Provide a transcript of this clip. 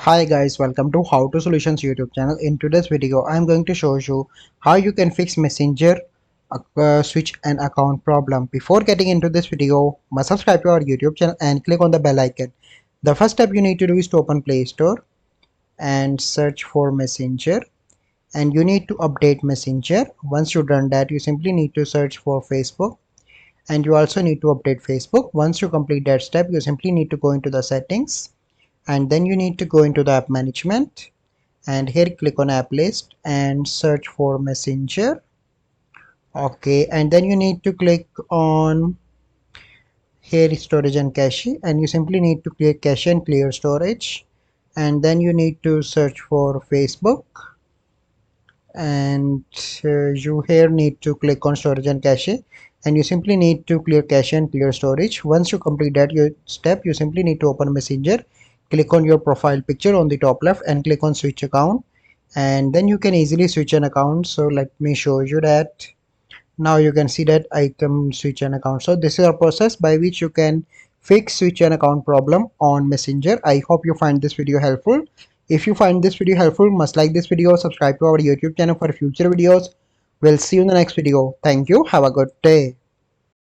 Hi guys, welcome to How to Solutions YouTube channel. In today's video, I am going to show you how you can fix Messenger switch and account problem. Before getting into this video, must subscribe to our YouTube channel and click on the bell icon. The first step you need to do is to open Play Store and search for Messenger, and you need to update Messenger. Once you've done that, you simply need to search for Facebook, and you also need to update Facebook. Once you complete that step, you simply need to go into the settings, and then you need to go into the app management, and here click on app list and search for Messenger. Okay, and then you need to click on here storage and cache, and you simply need to clear cache and clear storage, and then you need to search for Facebook, and you here need to click on storage and cache, and you simply need to clear cache and clear storage. Once you complete that step, you simply need to open Messenger, click on your profile picture on the top left and click on switch account, and then you can easily switch an account. So let me show you that. Now you can see that I can switch an account. So this is a process by which you can fix switch an account problem on Messenger. I hope you find this video helpful. If you find this video helpful, must like this video, subscribe to our YouTube channel for future videos. We'll see you in the next video. Thank you. Have a good day.